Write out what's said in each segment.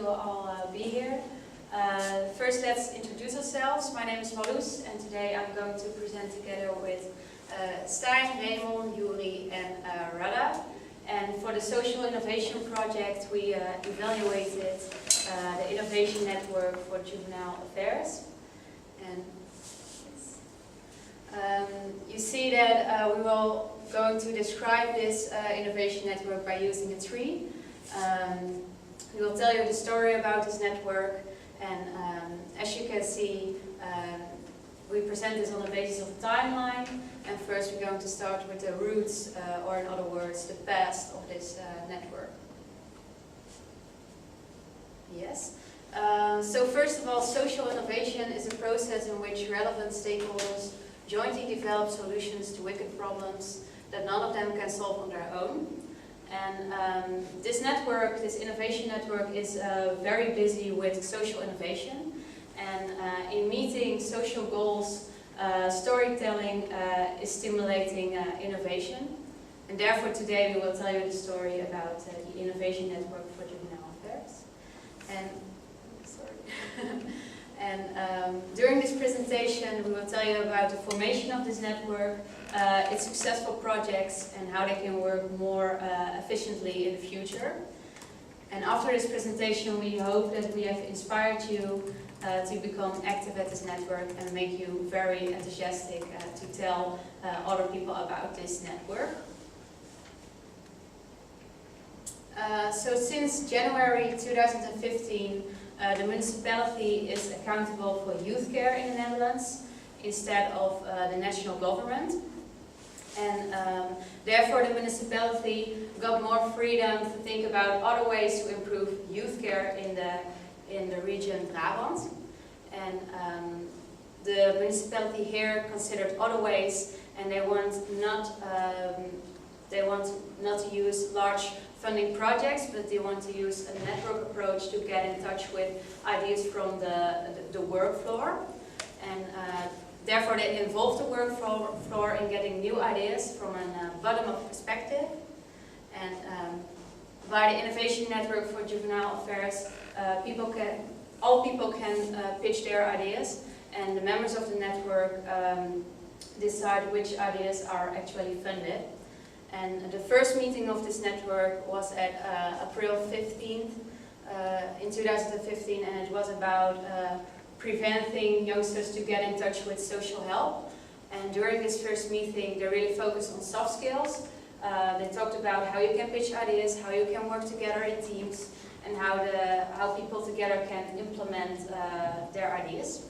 you will all be here. First, let's introduce ourselves. My name is Marloes, and today I'm going to present together with Stijn, Raymond, Yuri, and Rada. And for the Social Innovation Project, we evaluated the Innovation Network for Juvenile Affairs. And you see that we will going to describe this innovation network by using a tree. We will tell you the story about this network, and as you can see, we present this on the basis of a timeline. And first we're going to start with the roots, or in other words, the past of this network. Yes. So first of all, social innovation is a process in which relevant stakeholders jointly develop solutions to wicked problems that none of them can solve on their own. And this network, this innovation network, is very busy with social innovation. And in meeting social goals, storytelling is stimulating innovation. And therefore today we will tell you the story about the Innovation Network for Juvenile Affairs. And during this presentation we will tell you about the formation of this network, its successful projects, and how they can work more efficiently in the future. And after this presentation we hope that we have inspired you to become active at this network and make you very enthusiastic to tell other people about this network. So since January 2015, the municipality is accountable for youth care in the Netherlands instead of the national government. And therefore the municipality got more freedom to think about other ways to improve youth care in the region Brabant. And the municipality here considered other ways, and they want not to use large funding projects, but they want to use a network approach to get in touch with ideas from the work floor. And therefore they involve the work floor in getting new ideas from a bottom-up perspective. And by the Innovation Network for Juvenile Affairs, all people can pitch their ideas, and the members of the network decide which ideas are actually funded. And the first meeting of this network was at April 15th in 2015, and it was about preventing youngsters to get in touch with social help. And during this first meeting they really focused on soft skills. They talked about how you can pitch ideas, how you can work together in teams, and how people together can implement their ideas.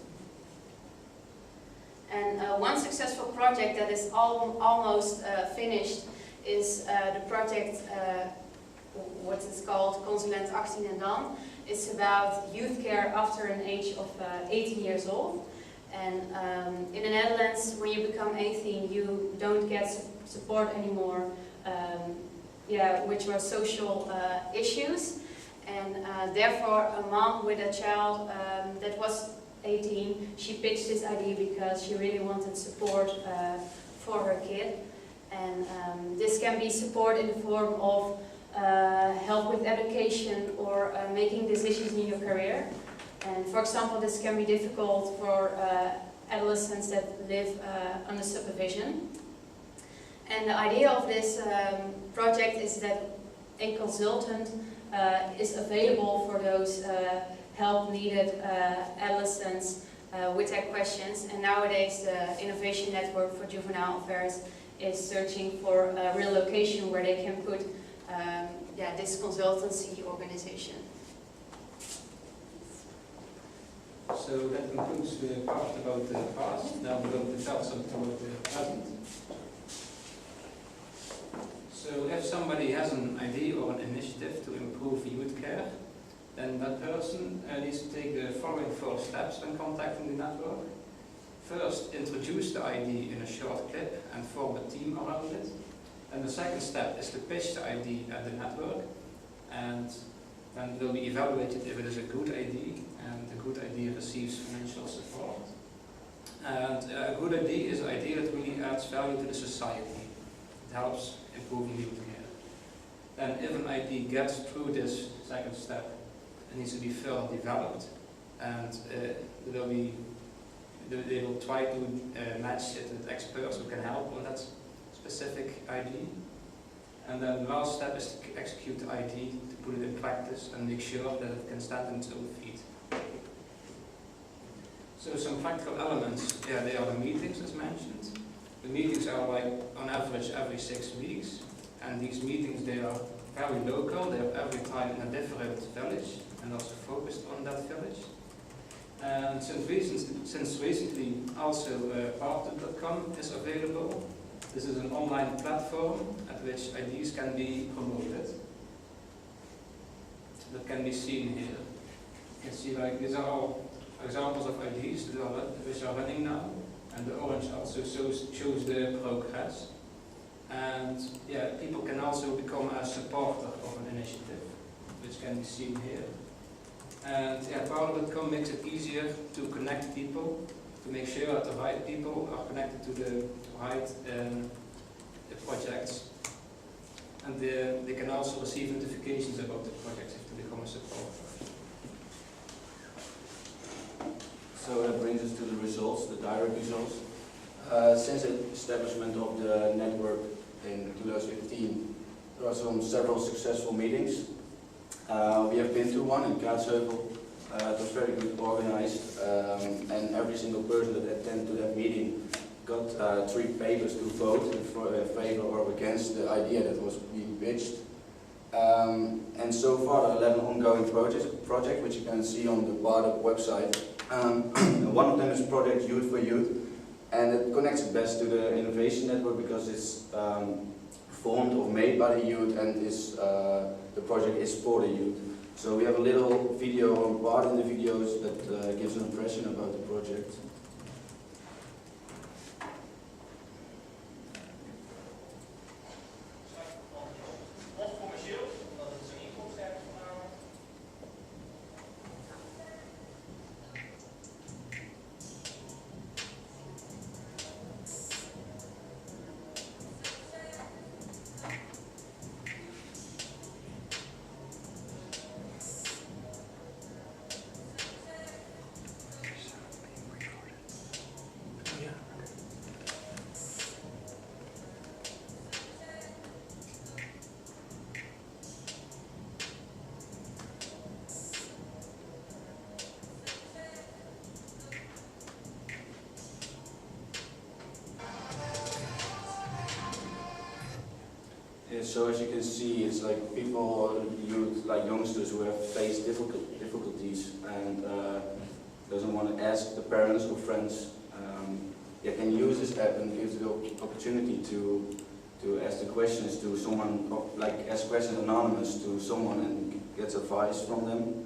And one successful project that is almost finished is the project, what is called Consulent 18 en Dan. It's about youth care after an age of 18 years old. And in the Netherlands, when you become 18, you don't get support anymore, which were social issues. And therefore, a mom with a child that was 18, she pitched this idea because she really wanted support for her kid. And this can be support in the form of help with education or making decisions in your career. And for example, this can be difficult for adolescents that live under supervision. And the idea of this project is that a consultant is available for those help-needed adolescents with their questions. And nowadays the Innovation Network for Juvenile Affairs is searching for a real location where they can put this consultancy organization. So that concludes the part about the past. Now we're going to tell something about the present. So if somebody has an idea or an initiative to improve youth care, then that person needs to take the following 4 steps when contacting the network. First, introduce the idea in a short clip and form a team around it. And the second step is to pitch the idea at the network, and then it will be evaluated if it is a good idea, and the good idea receives financial support. And a good idea is an idea that really adds value to the society. It helps improving youth care. Then if an idea gets through this second step, It needs to be further developed, and they will try to match it with experts who can help on that specific idea. And then the last step is to execute the idea, to put it in practice and make sure that it can stand on its own feet. So some practical elements, yeah, they are the meetings as mentioned. The meetings are like on average every 6 weeks, and these meetings, they are very local, they are every time in a different village and also focused on that village. And since recently also Partner.com is available. This is an online platform at which ideas can be promoted. That can be seen here. You can see like these are all examples of ideas which are running now, and the orange also shows the progress. And yeah, people can also become a supporter of an initiative, which can be seen here. And yeah, Partner.com makes it easier to connect people, to make sure that the right people are connected to the right the projects. And they can also receive notifications about the projects if they become a supporter. So that brings us to the results, the direct results. Since the establishment of the network in 2015, there are several successful meetings. We have been to one in Kaatsheuvel. It was very good organized, and every single person that attended to that meeting got 3 papers to vote in favor or against the idea that was being pitched. And so far there are 11 ongoing projects which you can see on the BARDUP website. One of them is Project Youth for Youth, and it connects it best to the Innovation Network because it's formed or made by the youth, and the project is for the youth. So we have a little video or part in the videos that gives an impression about the project. So as you can see, it's like people, youth, like youngsters who have faced difficulties and doesn't want to ask the parents or friends. They can use this app and gives the opportunity to ask the questions to someone, like ask questions anonymous to someone and gets advice from them.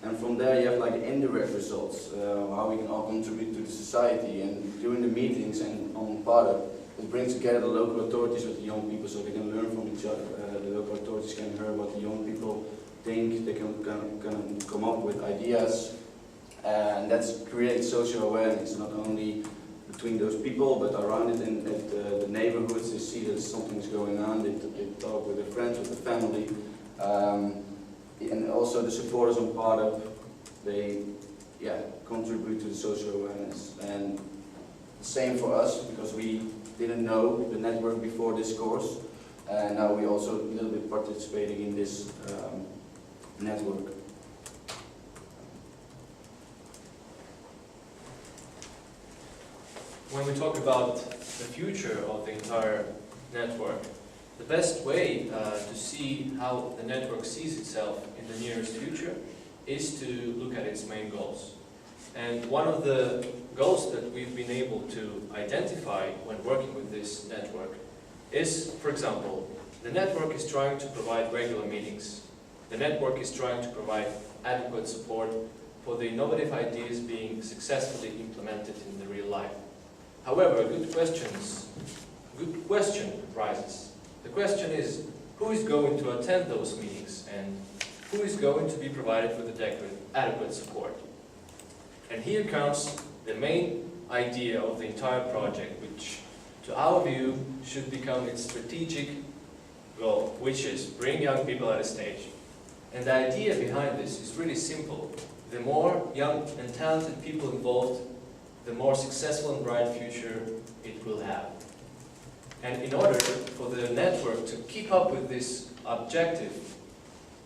And from there you have like indirect results, how we can all contribute to the society. And during the meetings and on PARDUP, it brings together the local authorities with the young people so they can learn from each other. The local authorities can hear what the young people think, they can come up with ideas, and that creates social awareness, not only between those people but around it in the neighborhoods. They see that something's going on, they talk with their friends, with the family, and also the supporters on PARDUP, they contribute to the social awareness. And the same for us, because we didn't know the network before this course, and now we also a little bit participating in this network. When we talk about the future of the entire network, the best way to see how the network sees itself in the nearest future is to look at its main goals. And one of the goals that we've been able to identify when working with this network is, for example, the network is trying to provide regular meetings. The network is trying to provide adequate support for the innovative ideas being successfully implemented in the real life. However, a good question arises. The question is, who is going to attend those meetings and who is going to be provided with adequate support? And here comes the main idea of the entire project, which to our view should become its strategic goal, which is bring young people at a stage. And the idea behind this is really simple. The more young and talented people involved, the more successful and bright future it will have. And in order for the network to keep up with this objective,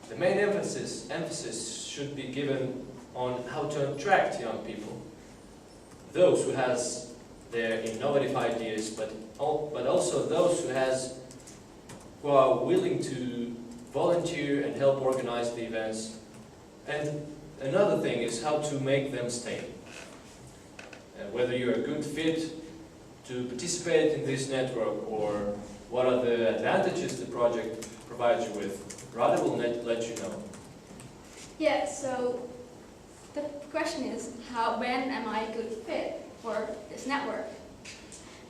the main emphasis should be given on how to attract young people. Those who their innovative ideas, but also those who are willing to volunteer and help organize the events. And another thing is how to make them stay. Whether you're a good fit to participate in this network or what are the advantages the project provides you with, Radha will let you know. Yeah, so the question is, when am I a good fit for this network?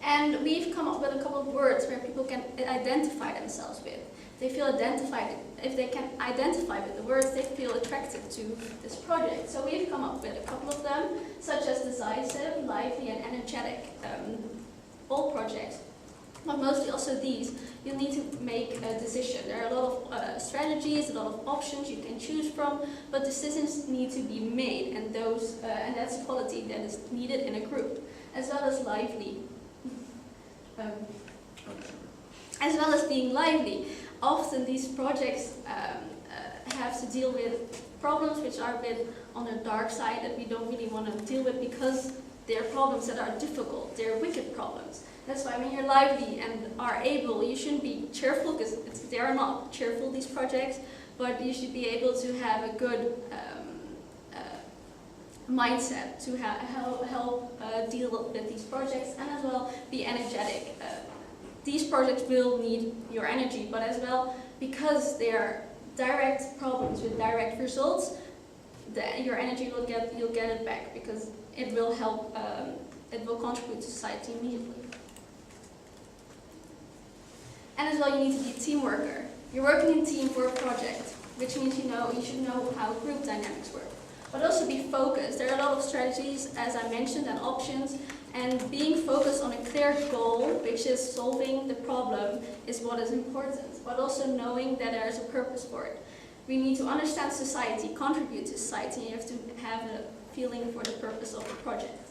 And we've come up with a couple of words where people can identify themselves with. They feel identified. If they can identify with the words, they feel attracted to this project. So we've come up with a couple of them, such as decisive, lively, and energetic. All projects, but mostly also these. You need to make a decision. There are a lot of strategies, a lot of options you can choose from, but decisions need to be made, and that's a quality that is needed in a group, as well as lively. As well as being lively. Often these projects have to deal with problems which are a bit on the dark side that we don't really want to deal with because they're problems that are difficult, they're wicked problems. That's why when you're lively and are able, you shouldn't be cheerful because they are not cheerful, these projects, but you should be able to have a good mindset to help deal with these projects, and as well be energetic. These projects will need your energy, but as well, because they are direct problems with direct results, your energy you'll get it back because it will help. It will contribute to society immediately. And as well, you need to be a team worker. You're working in team for a project, which means you should know how group dynamics work. But also be focused. There are a lot of strategies, as I mentioned, and options. And being focused on a clear goal, which is solving the problem, is what is important. But also knowing that there is a purpose for it. We need to understand society, contribute to society, and you have to have a feeling for the purpose of the project.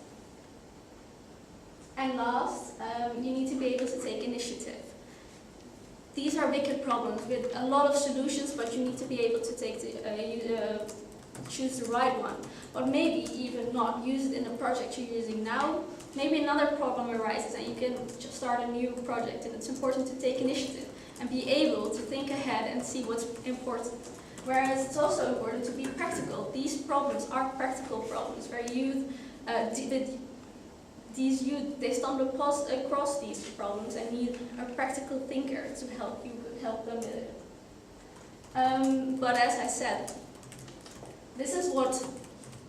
And last, you need to be able to take initiative. These are wicked problems with a lot of solutions, but you need to be able to choose the right one. But maybe even not use it in the project you're using now. Maybe another problem arises and you can just start a new project, and it's important to take initiative and be able to think ahead and see what's important. Whereas it's also important to be practical. These problems are practical problems where these youth, they stumble across these problems and need a practical thinker to help them with it. But as I said, this is what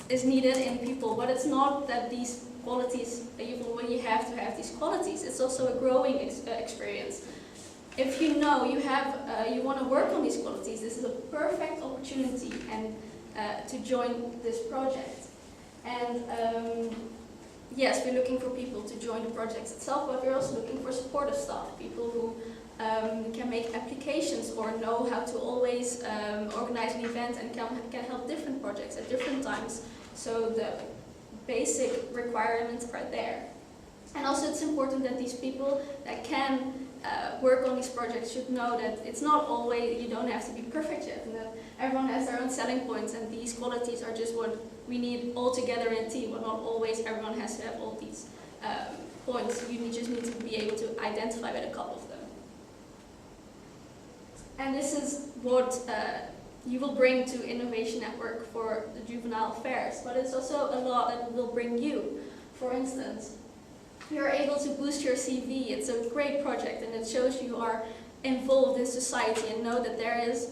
is needed in people, but it's not that these qualities, you have to have these qualities. It's also a growing experience. If you know you want to work on these qualities, this is a perfect opportunity to join this project. And yes, we're looking for people to join the project itself, but we're also looking for supportive staff, people who can make applications or know how to always organize an event and can help different projects at different times. So the basic requirements are there. And also it's important that these people that can work on these projects should know that it's not always, you don't have to be perfect yet, and that everyone has their own selling points, and these qualities are just what we need all together in a team, but not always everyone has to have all these points. You just need to be able to identify with a couple of them. And this is what you will bring to Innovation Network for the Juvenile Affairs, but it's also a lot that will bring you. For instance, you're able to boost your CV. It's a great project, and it shows you are involved in society and know that there is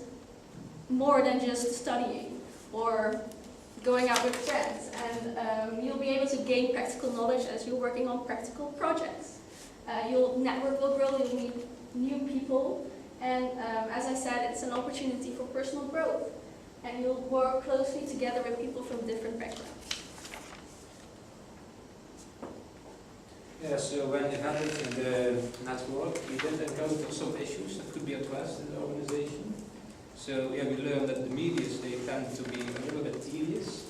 more than just studying or going out with friends. And you'll be able to gain practical knowledge as you're working on practical projects. Your network will grow, you'll meet new people, and as I said, it's an opportunity for personal growth. And you'll work closely together with people from different backgrounds. Yeah, so when evaluating the network, we did encounter some issues that could be addressed in the organization. So yeah, we learned that the medias, they tend to be a little bit tedious.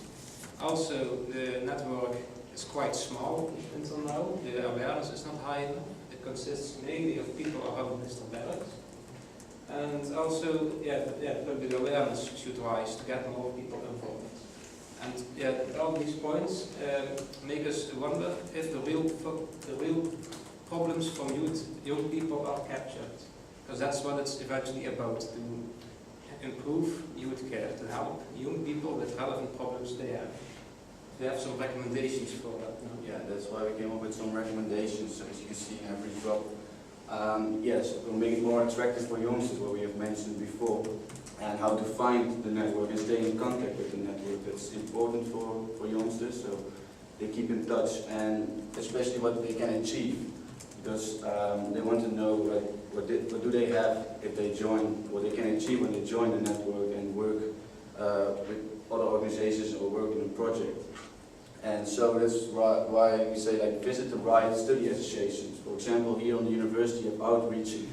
Also, the network is quite small until now. The awareness is not high enough. It consists mainly of people around Mr. Berg. And also, public awareness should rise to get more people involved. And all these points make us wonder if the real problems from young people are captured. Because that's what it's eventually about, to improve youth care, to help young people with relevant problems they have. We have some recommendations for that now. Yeah, that's why we came up with some recommendations, as you can see in every drop. Yes, we'll make it more attractive for youngsters, what we have mentioned before, and how to find the network and stay in contact with the network. That's important for youngsters, so they keep in touch, and especially what they can achieve, because they want to know what do they have if they join, what they can achieve when they join the network and work with other organizations or work in a project. And so that's why we say, like, visit the right study associations. For example, here on the University of Outreaching,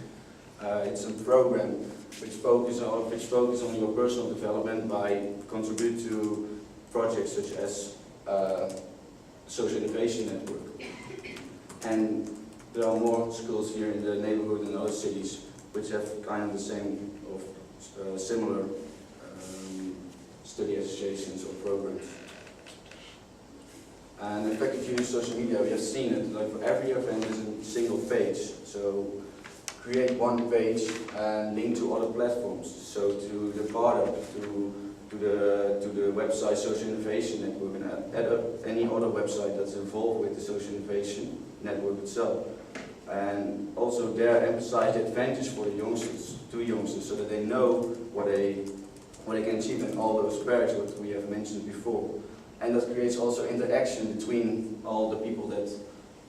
it's a program which focuses on your personal development by contributing to projects such as Social Innovation Network. And there are more schools here in the neighborhood and other cities which have kind of the same or similar study associations or programs. And effective use of social media, we have seen it, like for every event is a single page. So create one page and link to other platforms. So to the BARDA, to the website Social Innovation Network, and add up any other website that's involved with the Social Innovation Network itself. And also there emphasize the advantage for the youngsters, so that they know what they can achieve in all those perks that we have mentioned before. And that creates also interaction between all the people that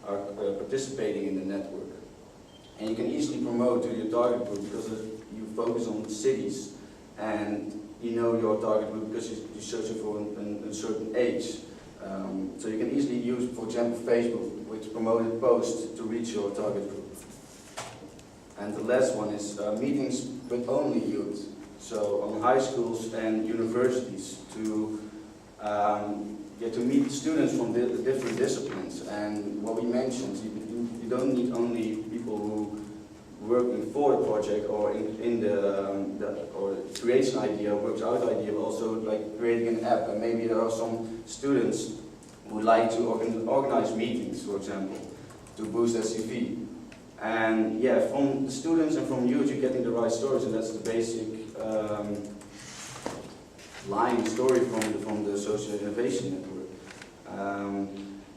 are participating in the network. And you can easily promote to your target group because you focus on cities and you know your target group because you're searching for a certain age. So you can easily use, for example, Facebook, which promoted posts to reach your target group. And the last one is meetings with only youth. So on high schools and universities to meet students from the different disciplines. And what we mentioned, you don't need only people who working for the project or or creates an idea, works out an idea, but also like creating an app. And maybe there are some students who like to organize meetings, for example, to boost their CV. And yeah, from the students and from youth, you're getting the right stories, and that's the basic story from the Social Innovation Network.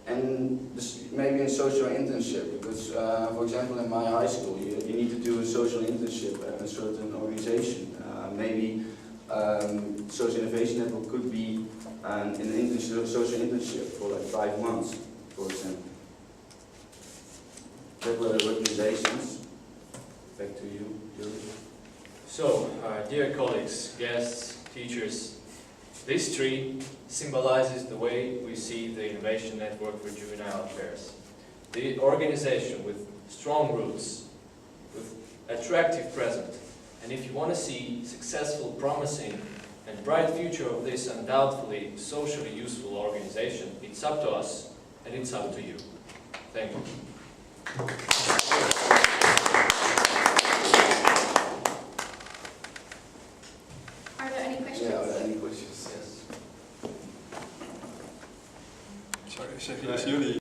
And this, maybe in social internship, because for example in my high school you need to do a social internship at a certain organization. Maybe Social Innovation Network could be an social internship for like 5 months, for example. That were the recommendations. Back to you, Julie. So, dear colleagues, guests, teachers, this tree symbolizes the way we see the Innovation Network for Juvenile Affairs. The organization with strong roots, with attractive present, and if you want to see successful, promising, and bright future of this undoubtedly socially useful organization, it's up to us, and it's up to you. Thank you. Are there any questions? Yeah, are there any questions? Yes. Sorry, zeg je, is jullie